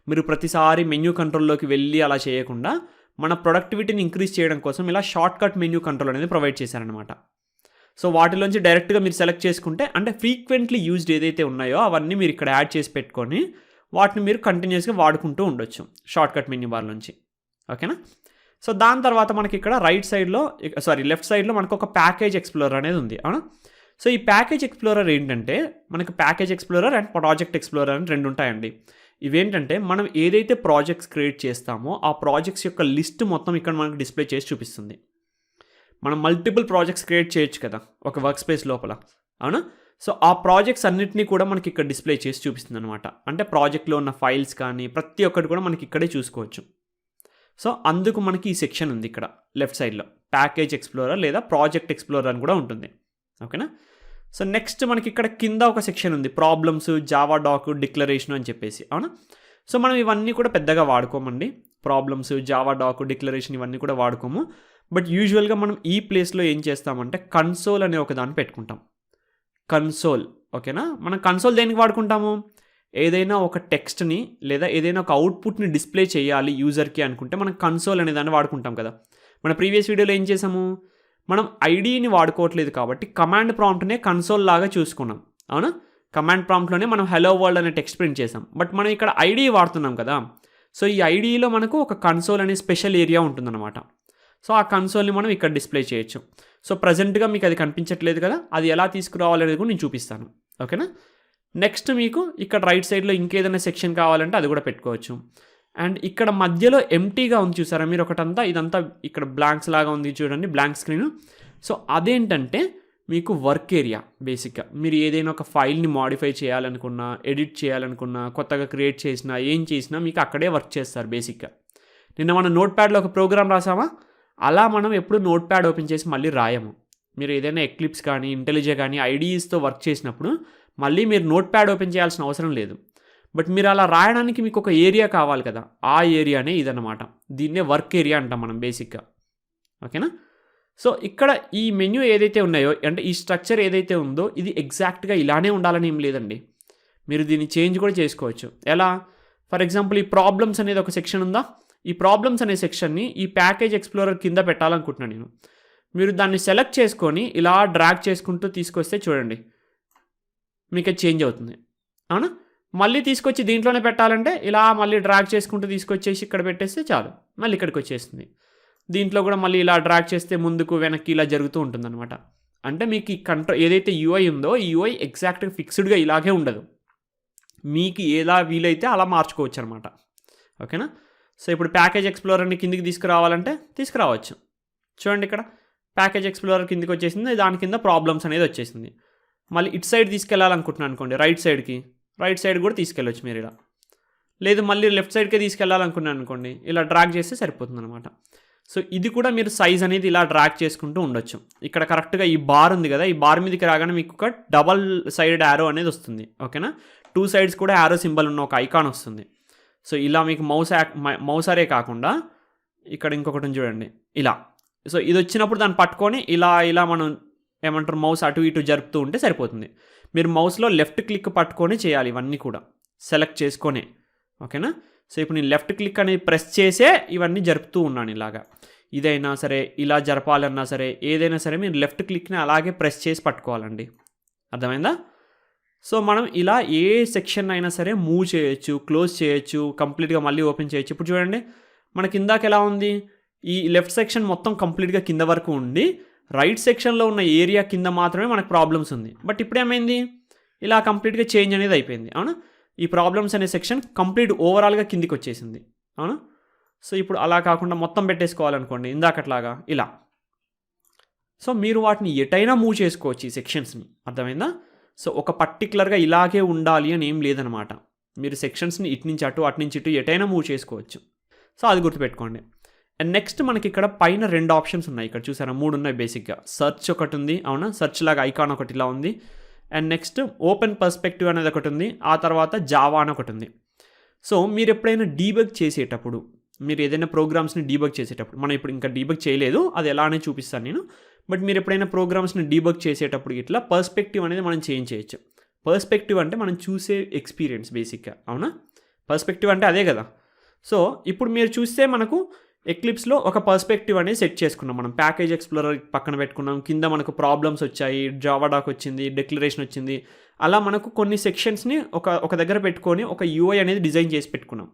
A: మీరు ప్రతిసారి మెన్యూ కంట్రోల్లోకి వెళ్ళి అలా చేయకుండా మన ప్రొడక్టివిటీని ఇంక్రీజ్ చేయడం కోసం ఇలా షార్ట్ కట్ మెన్యూ కంట్రోల్ అనేది ప్రొవైడ్ చేశారనమాట. సో వాటిలోంచి డైరెక్ట్గా మీరు సెలెక్ట్ చేసుకుంటే అంటే ఫ్రీక్వెంట్లీ యూజ్డ్ ఏదైతే ఉన్నాయో అవన్నీ మీరు ఇక్కడ యాడ్ చేసి పెట్టుకొని వాటిని మీరు కంటిన్యూస్గా వాడుకుంటూ ఉండొచ్చు షార్ట్ కట్ మెన్యూ బార్ నుంచి. ఓకేనా. సో దాని తర్వాత మనకి ఇక్కడ లెఫ్ట్ సైడ్లో మనకు ఒక ప్యాకేజ్ ఎక్స్ప్లోరర్ అనేది ఉంది, అవునా. సో ఈ ప్యాకేజ్ ఎక్స్ప్లోరర్ ఏంటంటే మనకు package explorer and project explorer అని రెండు ఉంటాయండి. ఇవేంటంటే మనం ఏదైతే ప్రాజెక్ట్స్ క్రియేట్ చేస్తామో ఆ ప్రాజెక్ట్స్ యొక్క లిస్ట్ మొత్తం ఇక్కడ మనకు డిస్ప్లే చేసి చూపిస్తుంది. మనం మల్టిపుల్ ప్రాజెక్ట్స్ క్రియేట్ చేయొచ్చు కదా ఒక వర్క్ స్పేస్ లోపల, అవునా. సో ఆ ప్రాజెక్ట్స్ అన్నిటినీ కూడా మనకి ఇక్కడ డిస్ప్లే చేసి చూపిస్తుంది అనమాట. అంటే ప్రాజెక్ట్లో ఉన్న ఫైల్స్ కానీ ప్రతి ఒక్కటి కూడా మనకి ఇక్కడే చూసుకోవచ్చు. సో అందుకు మనకి ఈ సెక్షన్ ఉంది ఇక్కడ లెఫ్ట్ సైడ్లో, ప్యాకేజ్ ఎక్స్ప్లోరర్ లేదా ప్రాజెక్ట్ ఎక్స్ప్లోరర్ అని కూడా ఉంటుంది. ఓకేనా. సో నెక్స్ట్ మనకి ఇక్కడ కింద ఒక సెక్షన్ ఉంది, ప్రాబ్లమ్స్, జావా డాక్, డిక్లరేషన్ అని చెప్పేసి, అవునా. సో మనం ఇవన్నీ కూడా పెద్దగా వాడుకోమండి, ప్రాబ్లమ్స్, జావా డాక్, డిక్లరేషన్ ఇవన్నీ కూడా వాడుకోము. బట్ యూజువల్గా మనం ఈ ప్లేస్లో ఏం చేస్తామంటే కన్సోల్ అనే ఒక దాన్ని పెట్టుకుంటాం. కన్సోల్, ఓకేనా. మనం కన్సోల్ దేనికి వాడుకుంటాము, ఏదైనా ఒక టెక్స్ట్ని లేదా ఏదైనా ఒక అవుట్పుట్ని డిస్ప్లే చేయాలి యూజర్కి అనుకుంటే మనం కన్సోల్ అనే దాన్ని వాడుకుంటాం కదా. మన ప్రీవియస్ వీడియోలో ఏం చేసాము, మనం ఐడిని వాడుకోవట్లేదు కాబట్టి కమాండ్ ప్రాంప్ట్నే కన్సోల్ లాగా చూసుకున్నాం, అవునా. కమాండ్ ప్రాంప్ట్లోనే మనం హలో వరల్డ్ అనే టెక్స్ట్ ప్రింట్ చేసాం. బట్ మనం ఇక్కడ ఐడి వాడుతున్నాం కదా, సో ఈ ఐడిలో మనకు ఒక కన్సోల్ అనే స్పెషల్ ఏరియా ఉంటుందన్నమాట. సో ఆ కన్సోల్ని మనం ఇక్కడ డిస్ప్లే చేయొచ్చు. సో ప్రజెంట్గా మీకు అది కనిపించట్లేదు కదా, అది ఎలా తీసుకురావాలనేది కూడా నేను చూపిస్తాను. ఓకేనా. నెక్స్ట్ మీకు ఇక్కడ రైట్ సైడ్లో ఇంకేదైనా సెక్షన్ కావాలంటే అది కూడా పెట్టుకోవచ్చు. అండ్ ఇక్కడ మధ్యలో ఎంటీగా ఉంది చూసారా మీరు, ఒకటంతా ఇదంతా ఇక్కడ బ్లాంక్స్ లాగా ఉంది చూడండి, బ్లాంక్ స్క్రీన్. సో అదేంటంటే మీకు వర్క్ ఏరియా. బేసిక్గా మీరు ఏదైనా ఒక ఫైల్ని మాడిఫై చేయాలనుకున్నా, ఎడిట్ చేయాలనుకున్నా, కొత్తగా క్రియేట్ చేసినా, ఏం చేసినా మీకు అక్కడే వర్క్ చేస్తారు బేసిక్గా. నిన్న మనం నోట్ ప్యాడ్లో ఒక ప్రోగ్రామ్ రాసామా, అలా మనం ఎప్పుడు నోట్ ప్యాడ్ ఓపెన్ చేసి మళ్ళీ రాయము. మీరు ఏదైనా ఎక్లిప్స్ కానీ ఇంటెలిజే కానీ ఐడిఈస్తో వర్క్ చేసినప్పుడు మళ్ళీ మీరు నోట్ ప్యాడ్ ఓపెన్ చేయాల్సిన అవసరం లేదు. బట్ మీరు అలా రాయడానికి మీకు ఒక ఏరియా కావాలి కదా, ఆ ఏరియానే ఇదన్నమాట. దీన్నే వర్క్ ఏరియా అంటాం మనం బేసిక్గా. ఓకేనా. సో ఇక్కడ ఈ మెన్యూ ఏదైతే ఉన్నాయో అంటే ఈ స్ట్రక్చర్ ఏదైతే ఉందో ఇది ఎగ్జాక్ట్గా ఇలానే ఉండాలని ఏం లేదండి. మీరు దీన్ని చేంజ్ కూడా చేసుకోవచ్చు. ఎలా, ఫర్ ఎగ్జాంపుల్ ఈ ప్రాబ్లమ్స్ అనేది ఒక సెక్షన్ ఉందా, ఈ ప్రాబ్లమ్స్ అనే సెక్షన్ని ఈ ప్యాకేజ్ ఎక్స్ప్లోరర్ కింద పెట్టాలనుకుంటున్నాను నేను. మీరు దాన్ని సెలెక్ట్ చేసుకొని ఇలా డ్రాగ్ చేసుకుంటూ తీసుకొస్తే చూడండి మీకు అది చేంజ్ అవుతుంది, అవునా. మళ్ళీ తీసుకొచ్చి దీంట్లోనే పెట్టాలంటే ఇలా మళ్ళీ డ్రాగ్ చేసుకుంటూ తీసుకొచ్చేసి ఇక్కడ పెట్టేస్తే చాలు, మళ్ళీ ఇక్కడికి వచ్చేస్తుంది. దీంట్లో కూడా మళ్ళీ ఇలా డ్రాగ్ చేస్తే ముందుకు వెనక్కి ఇలా జరుగుతూ ఉంటుందన్నమాట. అంటే మీకు ఈ కంట్రోల్ ఏదైతే యూఐ ఉందో ఈ యూఐ ఎగ్జాక్ట్గా ఫిక్స్డ్గా ఇలాగే ఉండదు, మీకు ఎలా వీలైతే అలా మార్చుకోవచ్చు అనమాట. ఓకేనా. సో ఇప్పుడు ప్యాకేజ్ ఎక్స్ప్లోరర్ని కిందికి తీసుకురావాలంటే తీసుకురావచ్చు. చూడండి ఇక్కడ ప్యాకేజ్ ఎక్స్ప్లోరర్ కిందికి వచ్చేసింది, దాని కింద ప్రాబ్లమ్స్ అనేది వచ్చేసింది. మళ్ళీ ఇటు సైడ్ తీసుకెళ్ళాలనుకుంటున్నాను అనుకోండి, రైట్ సైడ్ కూడా తీసుకెళ్ళొచ్చు మీరు ఇలా. లేదు మళ్ళీ లెఫ్ట్ సైడ్కే తీసుకెళ్ళాలనుకున్నాను అనుకోండి, ఇలా డ్రాగ్ చేస్తే సరిపోతుంది అనమాట. సో ఇది కూడా మీరు సైజ్ అనేది ఇలా డ్రాగ్ చేసుకుంటూ ఉండొచ్చు. ఇక్కడ కరెక్ట్గా ఈ బార్ ఉంది కదా, ఈ బార్ మీదకి రాగానే మీకు ఒక డబల్ సైడ్ యారో అనేది వస్తుంది. ఓకేనా. 2 sides కూడా యారో సింబల్ ఉన్న ఒక ఐకాన్ వస్తుంది. సో ఇలా మీకు మౌసరే కాకుండా ఇక్కడ ఇంకొకటి చూడండి ఇలా. సో ఇది వచ్చినప్పుడు దాన్ని పట్టుకొని ఇలా మనం ఏమంటారు మౌస్ అటు ఇటు జరుపుతూ ఉంటే సరిపోతుంది. మీరు మౌస్లో లెఫ్ట్ క్లిక్ పట్టుకొని చేయాలి ఇవన్నీ కూడా సెలెక్ట్ చేసుకొని. ఓకేనా. సో ఇప్పుడు నేను లెఫ్ట్ క్లిక్ అనేది ప్రెస్ చేసే ఇవన్నీ జరుపుతూ ఉన్నాను ఇలాగా. ఇదైనా సరే ఇలా జరపాలన్నా సరే ఏదైనా సరే మీరు లెఫ్ట్ క్లిక్ని అలాగే ప్రెస్ చేసి పట్టుకోవాలండి. అర్థమైందా. సో మనం ఇలా ఏ సెక్షన్ అయినా సరే మూవ్ చేయొచ్చు, క్లోజ్ చేయొచ్చు, కంప్లీట్గా మళ్ళీ ఓపెన్ చేయొచ్చు. ఇప్పుడు చూడండి మనకి ఇందాక ఎలా ఉంది, ఈ లెఫ్ట్ సెక్షన్ మొత్తం కంప్లీట్గా కింద వరకు ఉండి రైట్ సెక్షన్లో ఉన్న ఏరియా కింద మాత్రమే మనకు ప్రాబ్లమ్స్ ఉంది. బట్ ఇప్పుడు ఏమైంది, ఇలా కంప్లీట్గా చేంజ్ అనేది అయిపోయింది. అవునా. ఈ ప్రాబ్లమ్స్ అనే సెక్షన్ కంప్లీట్ ఓవరాల్గా కిందికి వచ్చేసింది. అవునా. సో ఇప్పుడు అలా కాకుండా మొత్తం పెట్టేసుకోవాలనుకోండి ఇందాకట్లాగా ఇలా. సో మీరు వాటిని ఎటైనా మూవ్ చేసుకోవచ్చు ఈ సెక్షన్స్ని, అర్థమైందా? సో ఒక పర్టికులర్గా ఇలాగే ఉండాలి అని ఏం లేదనమాట. మీరు సెక్షన్స్ని ఇటు నుంచి అటు, అటు నుంచి ఇటు ఎటైనా మూవ్ చేసుకోవచ్చు. సో అది గుర్తుపెట్టుకోండి. అండ్ నెక్స్ట్ మనకి ఇక్కడ పైన 2 ఆప్షన్స్ ఉన్నాయి. ఇక్కడ చూసారా 3 ఉన్నాయి బేసిక్గా. సెర్చ్ ఒకటి ఉంది, అవునా, సెర్చ్ లాగా ఐకాన్ ఒకటి ఇలా ఉంది. అండ్ నెక్స్ట్ ఓపెన్ పర్స్పెక్టివ్ అనేది ఒకటి ఉంది. ఆ తర్వాత జావా అని ఒకటి ఉంది. సో మీరు ఎప్పుడైనా డీబగ్ చేసేటప్పుడు, మీరు ఏదైనా ప్రోగ్రామ్స్ని డీబగ్ చేసేటప్పుడు, మనం ఇప్పుడు ఇంకా డీబగ్ చేయలేదు, అది ఎలా అనేది చూపిస్తాను నేను. బట్ మీరు ఎప్పుడైనా ప్రోగ్రామ్స్ని డీబగ్ చేసేటప్పుడు ఇట్లా పర్స్పెక్టివ్ అనేది మనం చేంజ్ చేయొచ్చు. పర్స్పెక్టివ్ అంటే మనం చూసే ఎక్స్పీరియన్స్ బేసిక్గా, అవునా? పర్స్పెక్టివ్ అంటే అదే కదా. సో ఇప్పుడు మీరు చూస్తే మనకు ఎక్లిప్స్లో ఒక పర్స్పెక్టివ్ అనేది సెట్ చేసుకున్నాం. మనం ప్యాకేజ్ ఎక్స్ప్లోరర్ పక్కన పెట్టుకున్నాం, కింద మనకు ప్రాబ్లమ్స్ వచ్చాయి, జావా డాక్ వచ్చింది, డిక్లరేషన్ వచ్చింది. అలా మనకు కొన్ని సెక్షన్స్ని ఒక దగ్గర పెట్టుకొని ఒక యూఐ అనేది డిజైన్ చేసి పెట్టుకున్నాం.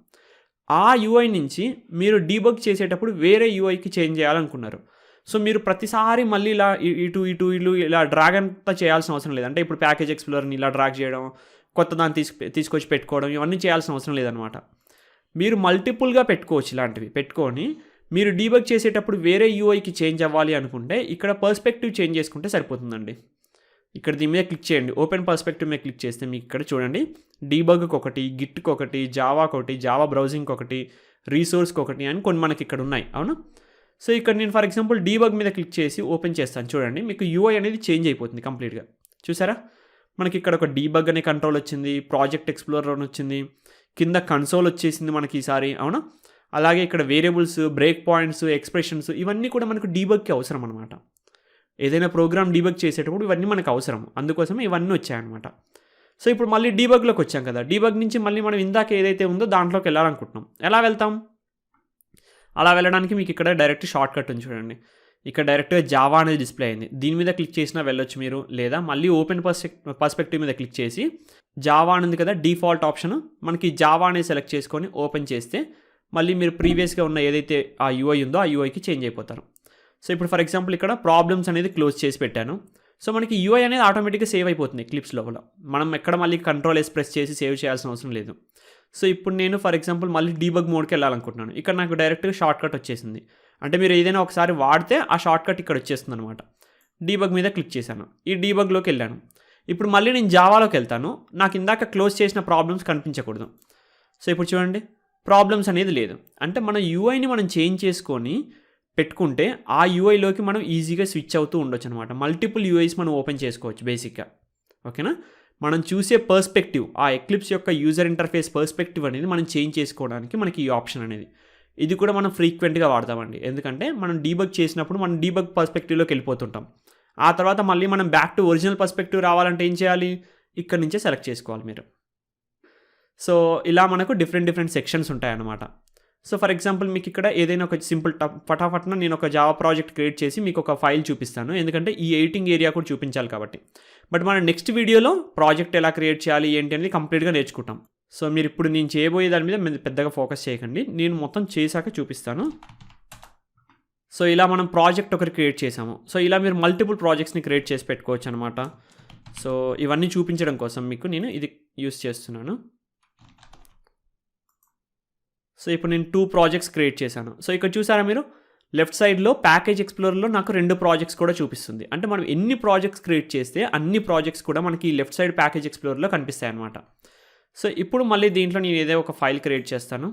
A: ఆ యూఐ నుంచి మీరు డీబగ్ చేసేటప్పుడు వేరే యూఐకి చేంజ్ చేయాలనుకున్నారు. సో మీరు ప్రతిసారి మళ్ళీ ఇలా ఇటు ఇలా డ్రాగ్ అంతా చేయాల్సిన అవసరం లేదు. అంటే ఇప్పుడు ప్యాకేజ్ ఎక్స్ప్లోరర్ని ఇలా డ్రాగ్ చేయడం, కొత్త దాన్ని తీసుకొచ్చి పెట్టుకోవడం, ఇవన్నీ చేయాల్సిన అవసరం లేదనమాట. మీరు మల్టిపుల్గా పెట్టుకోవచ్చు. ఇలాంటివి పెట్టుకొని మీరు డీబగ్ చేసేటప్పుడు వేరే యూఐకి చేంజ్ అవ్వాలి అనుకుంటే ఇక్కడ పర్స్పెక్టివ్ చేంజ్ చేసుకుంటే సరిపోతుందండి. ఇక్కడ దీని మీద క్లిక్ చేయండి. ఓపెన్ పర్స్పెక్టివ్ మీద క్లిక్ చేస్తే మీకు ఇక్కడ చూడండి డీబగ్కి ఒకటి, గిట్కి ఒకటి, జావాకి ఒకటి, జావా బ్రౌజింగ్కి ఒకటి, రీసోర్స్కి ఒకటి అని కొన్ని మనకి ఇక్కడ ఉన్నాయి, అవునా? సో ఇక్కడ నేను ఫర్ ఎగ్జాంపుల్ డీబగ్ మీద క్లిక్ చేసి ఓపెన్ చేస్తాను. చూడండి మీకు యూఐ అనేది చేంజ్ అయిపోతుంది కంప్లీట్గా. చూసారా, మనకి ఇక్కడ ఒక డీబగ్ అనే కంట్రోల్ వచ్చింది, ప్రాజెక్ట్ ఎక్స్ప్లోరర్ అని వచ్చింది, కింద కన్సోల్ వచ్చేసింది మనకి ఈసారి, అవునా? అలాగే ఇక్కడ వేరియబుల్స్, బ్రేక్ పాయింట్స్, ఎక్స్ప్రెషన్స్ ఇవన్నీ కూడా మనకు డీబగ్కి అవసరం అనమాట. ఏదైనా ప్రోగ్రామ్ డీబగ్ చేసేటప్పుడు ఇవన్నీ మనకు అవసరం, అందుకోసమే ఇవన్నీ వచ్చాయన్నమాట. సో ఇప్పుడు మళ్ళీ డీబగ్లోకి వచ్చాం కదా, డీబగ్ నుంచి మళ్ళీ మనం ఇందాక ఏదైతే ఉందో దాంట్లోకి వెళ్ళాలనుకుంటున్నాం. ఎలా వెళ్తాం? అలా వెళ్ళడానికి మీకు ఇక్కడ డైరెక్ట్ షార్ట్ కట్ ఉంది చూడండి. ఇక్కడ డైరెక్ట్గా జావా అనేది డిస్ప్లే అయింది. దీని మీద క్లిక్ చేసినా వెళ్ళొచ్చు మీరు, లేదా మళ్ళీ ఓపెన్ పర్స్పెక్టివ్ మీద క్లిక్ చేసి జావా అని ఉంది కదా డిఫాల్ట్ ఆప్షన్, మనకి జావా అనేది సెలెక్ట్ చేసుకొని ఓపెన్ చేస్తే మళ్ళీ మీరు ప్రీవియస్గా ఉన్న ఏదైతే ఆ యూఐ ఉందో ఆ యూఐకి చేంజ్ అయిపోతారు. సో ఇప్పుడు ఫర్ ఎగ్జాంపుల్ ఇక్కడ ప్రాబ్లమ్స్ అనేది క్లోజ్ చేసి పెట్టాను. సో మనకి యూఐ అనేది ఆటోమేటిక్గా సేవ్ అయిపోతుంది క్లిప్స్ లోపల. మనం ఎక్కడ మళ్ళీ కంట్రోల్ ఎస్ ప్రెస్ చేసి సేవ్ చేయాల్సిన అవసరం లేదు. సో ఇప్పుడు నేను ఫర్ ఎగ్జాంపుల్ మళ్ళీ డీబగ్ మోడ్కి వెళ్ళాలనుకుంటున్నాను. ఇక్కడ నాకు డైరెక్ట్గా షార్ట్ కట్ వచ్చేసింది. అంటే మీరు ఏదైనా ఒకసారి వాడితే ఆ షార్ట్ కట్ ఇక్కడ వచ్చేస్తుంది అనమాట. డీబగ్ మీద క్లిక్ చేశాను, ఈ డీబగ్లోకి వెళ్ళాను. ఇప్పుడు మళ్ళీ నేను జావాలోకి వెళ్తాను. నాకు ఇందాక క్లోజ్ చేసిన ప్రాబ్లమ్స్ కనిపించకూడదు. సో ఇప్పుడు చూడండి ప్రాబ్లమ్స్ అనేది లేదు. అంటే మన యూఐని మనం చేంజ్ చేసుకొని పెట్టుకుంటే ఆ యూఐలోకి మనం ఈజీగా స్విచ్ అవుతూ ఉండొచ్చు అనమాట. మల్టిపుల్ యూఐస్ మనం ఓపెన్ చేసుకోవచ్చు బేసిక్గా, ఓకేనా? మనం చూసే పర్స్పెక్టివ్, ఆ ఎక్లిప్స్ యొక్క యూజర్ ఇంటర్ఫేస్ పర్స్పెక్టివ్ అనేది మనం చేంజ్ చేసుకోవడానికి మనకి ఈ ఆప్షన్ అనేది, ఇది కూడా మనం ఫ్రీక్వెంట్గా వాడతామండి. ఎందుకంటే మనం డీబగ్ చేసినప్పుడు మనం డీబగ్ పర్స్పెక్టివ్లోకి వెళ్ళిపోతుంటాం. ఆ తర్వాత మళ్ళీ మనం బ్యాక్ టు ఒరిజినల్ పర్స్పెక్టివ్ రావాలంటే ఏం చేయాలి? ఇక్కడ నుంచే సెలెక్ట్ చేసుకోవాలి మీరు. సో ఇలా మనకు డిఫరెంట్ సెక్షన్స్ ఉంటాయన్నమాట. సో ఫర్ ఎగ్జాంపుల్ మీకు ఇక్కడ ఏదైనా ఒక సింపుల్ ఫటాఫట్న నేను ఒక జావా ప్రాజెక్ట్ క్రియేట్ చేసి మీకు ఒక ఫైల్ చూపిస్తాను, ఎందుకంటే ఈ ఎడిటింగ్ ఏరియా కూడా చూపించాలి కాబట్టి. బట్ మన నెక్స్ట్ వీడియోలో ప్రాజెక్ట్ ఎలా క్రియేట్ చేయాలి ఏంటి అనేది కంప్లీట్గా నేర్చుకుంటాం. సో మీరు ఇప్పుడు నేను చేయబోయే దాని మీద పెద్దగా ఫోకస్ చేయకండి, నేను మొత్తం చేశాక చూపిస్తాను. సో ఇలా మనం ప్రాజెక్ట్ ఒకటి క్రియేట్ చేసాము. సో ఇలా మీరు మల్టిపుల్ ప్రాజెక్ట్స్ని క్రియేట్ చేసి పెట్టుకోవచ్చు అనమాట. సో ఇవన్నీ చూపించడం కోసం మీకు నేను ఇది యూస్ చేస్తున్నాను. సో ఇప్పుడు నేను 2 ప్రాజెక్ట్స్ క్రియేట్ చేశాను. సో ఇక్కడ చూసారా మీరు లెఫ్ట్ సైడ్లో ప్యాకేజ్ ఎక్స్ప్లోరర్లో నాకు 2 ప్రాజెక్ట్స్ కూడా చూపిస్తుంది. అంటే మనం ఎన్ని ప్రాజెక్ట్స్ క్రియేట్ చేస్తే అన్ని ప్రాజెక్ట్స్ కూడా మనకి లెఫ్ట్ సైడ్ ప్యాకేజ్ ఎక్స్ప్లోరర్లో కనిపిస్తాయి అనమాట. సో ఇప్పుడు మళ్ళీ దీంట్లో నేను ఏదో ఒక ఫైల్ క్రియేట్ చేస్తాను.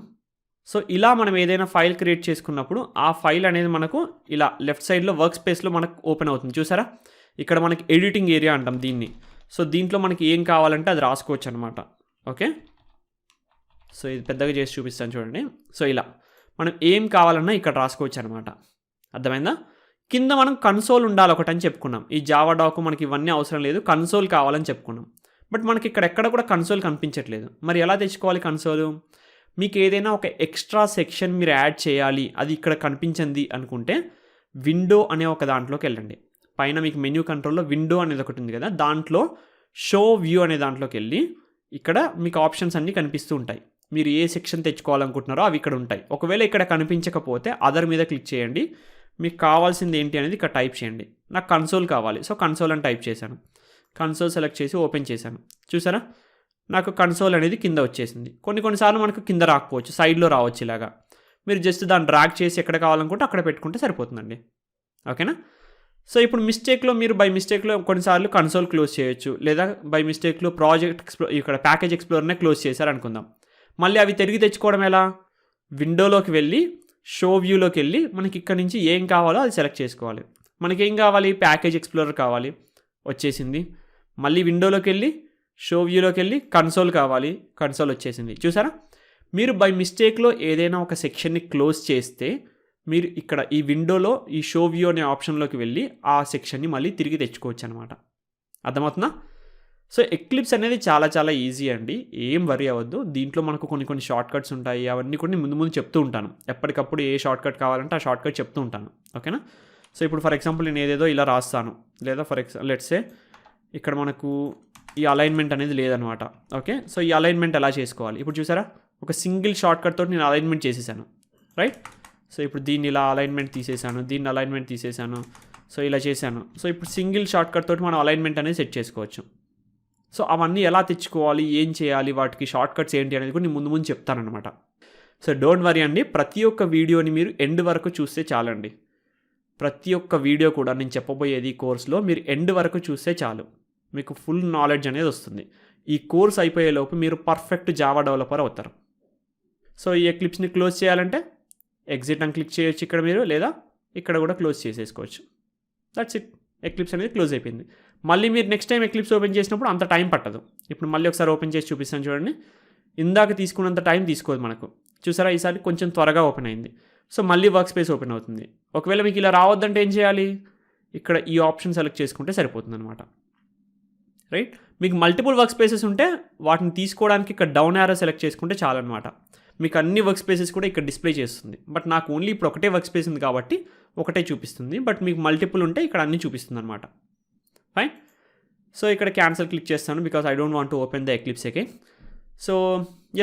A: సో ఇలా మనం ఏదైనా ఫైల్ క్రియేట్ చేసుకున్నప్పుడు ఆ ఫైల్ అనేది మనకు ఇలా లెఫ్ట్ సైడ్లో వర్క్ స్పేస్లో మనకు ఓపెన్ అవుతుంది. చూసారా ఇక్కడ మనకి ఎడిటింగ్ ఏరియా అంటాం దీన్ని. సో దీంట్లో మనకి ఏం కావాలంటే అది రాసుకోవచ్చు అనమాట. ఓకే, సో ఇది పెద్దగా చేసి చూపిస్తాను చూడండి. సో ఇలా మనం ఏం కావాలన్నా ఇక్కడ రాసుకోవచ్చు అనమాట. అర్థమైందా? కింద మనం కన్సోల్ ఉండాలి ఒకటి అని చెప్పుకున్నాం. ఈ జావా డాకు మనకి ఇవన్నీ అవసరం లేదు, కన్సోల్ కావాలని చెప్పుకున్నాం. బట్ మనకి ఇక్కడ ఎక్కడ కూడా కన్సోల్ కనిపించట్లేదు. మరి ఎలా తెచ్చుకోవాలి కన్సోల్? మీకు ఏదైనా ఒక ఎక్స్ట్రా సెక్షన్ మీరు యాడ్ చేయాలి, అది ఇక్కడ కనిపించింది అనుకుంటే విండో అనే ఒక దాంట్లోకి వెళ్ళండి. పైన మీకు మెన్యూ కంట్రోల్లో విండో అనేది ఒకటి ఉంది కదా, దాంట్లో షో వ్యూ అనే దాంట్లోకి వెళ్ళి ఇక్కడ మీకు ఆప్షన్స్ అన్నీ కనిపిస్తూ ఉంటాయి. మీరు ఏ సెక్షన్ తెచ్చుకోవాలనుకుంటున్నారో అవి ఇక్కడ ఉంటాయి. ఒకవేళ ఇక్కడ కనిపించకపోతే అదర్ మీద క్లిక్ చేయండి. మీకు కావాల్సింది ఏంటి అనేది ఇక్కడ టైప్ చేయండి. నాకు కన్సోల్ కావాలి, సో కన్సోల్ అని టైప్ చేశాను. కన్సోల్ సెలెక్ట్ చేసి ఓపెన్ చేశాను. చూసారా నాకు కన్సోల్ అనేది కింద వచ్చేసింది. కొన్నిసార్లు మనకు కింద రాకపోవచ్చు, సైడ్లో రావచ్చు ఇలాగా. మీరు జస్ట్ దాన్ని డ్రాగ్ చేసి ఎక్కడ కావాలనుకుంటే అక్కడ పెట్టుకుంటే సరిపోతుందండి. ఓకేనా? సో ఇప్పుడు మిస్టేక్లో మీరు బై మిస్టేక్లో కొన్నిసార్లు కన్సోల్ క్లోజ్ చేయొచ్చు, లేదా బై మిస్టేక్లో ఇక్కడ ప్యాకేజ్ ఎక్స్ప్లోర్నే క్లోజ్ చేశారనుకుందాం. మళ్ళీ అవి తిరిగి తెచ్చుకోవడం ఎలా? విండోలోకి వెళ్ళి షో వ్యూలోకి వెళ్ళి మనకి ఇక్కడ నుంచి ఏం కావాలో అది సెలెక్ట్ చేసుకోవాలి. మనకేం కావాలి? ప్యాకేజ్ ఎక్స్ప్లోరర్ కావాలి, వచ్చేసింది. మళ్ళీ విండోలోకి వెళ్ళి షో వ్యూలోకి వెళ్ళి కన్సోల్ కావాలి, కన్సోల్ వచ్చేసింది. చూసారా? మీరు బై మిస్టేక్లో ఏదైనా ఒక సెక్షన్ని క్లోజ్ చేస్తే మీరు ఇక్కడ ఈ విండోలో ఈ షో వ్యూ అనే ఆప్షన్లోకి వెళ్ళి ఆ సెక్షన్ని మళ్ళీ తిరిగి తెచ్చుకోవచ్చు అనమాట. అర్థమవుతుందా? సో ఎక్లిప్స్ అనేది చాలా చాలా ఈజీ అండి, ఏం వరీ అవ్వద్దు. దీంట్లో మనకు కొన్ని షార్ట్ కట్స్ ఉంటాయి, అవన్నీ కూడా ముందు చెప్తూ ఉంటాను. ఎప్పటికప్పుడు ఏ షార్ట్ కట్ కావాలంటే ఆ షార్ట్ కట్ చెప్తూ ఉంటాను. ఓకేనా? సో ఇప్పుడు ఫర్ ఎగ్జాంపుల్ నేను ఏదేదో ఇలా రాస్తాను, లేదా లెట్స్ సే ఇక్కడ మనకు ఈ అలైన్మెంట్ అనేది లేదనమాట. ఓకే, సో ఈ అలైన్మెంట్ ఎలా చేసుకోవాలి? ఇప్పుడు చూసారా, ఒక సింగిల్ షార్ట్ కట్ తోటి నేను అలైన్మెంట్ చేసేసాను, రైట్? సో ఇప్పుడు దీన్ని ఇలా అలైన్మెంట్ తీసేసాను, దీన్ని అలైన్మెంట్ తీసేసాను, సో ఇలా చేశాను. సో ఇప్పుడు సింగిల్ షార్ట్ కట్ తోటి మనం అలైన్మెంట్ అనేది సెట్ చేసుకోవచ్చు. సో అవన్నీ ఎలా తెచ్చుకోవాలి, ఏం చేయాలి, వాటికి షార్ట్ కట్స్ ఏంటి అనేది కూడా నేను ముందు చెప్తానమాట. సో డోంట్ వరీ అండి, ప్రతి ఒక్క వీడియోని మీరు ఎండ్ వరకు చూస్తే చాలండి. ప్రతి ఒక్క వీడియో కూడా నేను చెప్పబోయేది కోర్స్లో మీరు ఎండ్ వరకు చూస్తే చాలు, మీకు ఫుల్ నాలెడ్జ్ అనేది వస్తుంది. ఈ కోర్స్ అయిపోయేలోపు మీరు పర్ఫెక్ట్ జావా డెవలపర్ అవుతారు. సో ఈ ఎక్లిప్స్ని క్లోజ్ చేయాలంటే ఎగ్జిట్ అని క్లిక్ చేయొచ్చు ఇక్కడ మీరు, లేదా ఇక్కడ కూడా క్లోజ్ చేసేసుకోవచ్చు. దట్స్ ఇట్, ఎక్లిప్స్ అనేది క్లోజ్ అయిపోయింది. మళ్ళీ మీరు నెక్స్ట్ టైం ఎక్లిప్స్ ఓపెన్ చేసినప్పుడు అంత టైం పట్టదు. ఇప్పుడు మళ్ళీ ఒకసారి ఓపెన్ చేసి చూపిస్తాను చూడండి. ఇందాక తీసుకున్నంత టైం తీసుకోదు మనకు. చూసారా, ఈసారి కొంచెం త్వరగా ఓపెన్ అయింది. సో మళ్ళీ వర్క్ స్పేస్ ఓపెన్ అవుతుంది. ఒకవేళ మీకు ఇలా రావద్దంటే ఏం చేయాలి? ఇక్కడ ఈ ఆప్షన్ సెలెక్ట్ చేసుకుంటే సరిపోతుంది అనమాట, రైట్? మీకు మల్టిపుల్ వర్క్ స్పేసెస్ ఉంటే వాటిని తీసుకోవడానికి ఇక్కడ డౌన్ యారో సెలెక్ట్ చేసుకుంటే చాలన్నమాట. మీకు అన్ని వర్క్ స్పేసెస్ కూడా ఇక్కడ డిస్ప్లే చేస్తుంది. బట్ నాకు ఓన్లీ ఇప్పుడు ఒకటే వర్క్ స్పేస్ ఉంది కాబట్టి ఒకటే చూపిస్తుంది. బట్ మీకు మల్టిపుల్ ఉంటే ఇక్కడ అన్నీ చూపిస్తుంది అనమాట. ఫైన్. సో ఇక్కడ క్యాన్సిల్ క్లిక్ చేస్తాను, because I don't want to open the Eclipse again. So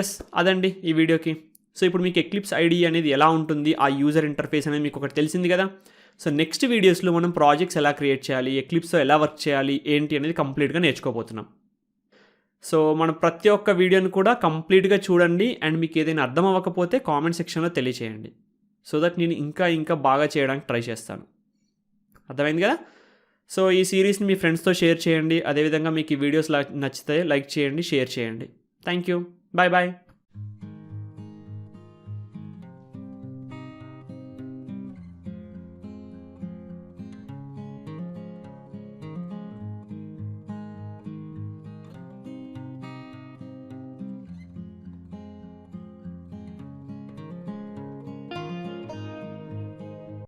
A: yes, అదండి ఈ వీడియోకి. సో ఇప్పుడు మీకు ఎక్లిప్స్ ఐడి అనేది ఎలా ఉంటుంది, ఆ యూజర్ ఇంటర్ఫేస్ అనేది మీకు ఒకటి తెలిసింది కదా. సో నెక్స్ట్ వీడియోస్లో మనం ప్రాజెక్ట్స్ ఎలా క్రియేట్ చేయాలి, ఎక్లిప్స్తో ఎలా వర్క్ చేయాలి ఏంటి అనేది కంప్లీట్గా నేర్చుకోబోతున్నాం. సో మనం ప్రతి ఒక్క వీడియోని కూడా కంప్లీట్గా చూడండి. అండ్ మీకు ఏదైనా అర్థం అవ్వకపోతే కామెంట్ సెక్షన్లో తెలియచేయండి, సో దట్ నేను ఇంకా బాగా చేయడానికి ట్రై చేస్తాను. అర్థమైంది కదా? సో ఈ సిరీస్ని మీ ఫ్రెండ్స్తో షేర్ చేయండి. అదేవిధంగా మీకు ఈ వీడియోస్ నచ్చితే లైక్ చేయండి, షేర్ చేయండి. Thank you, bye bye.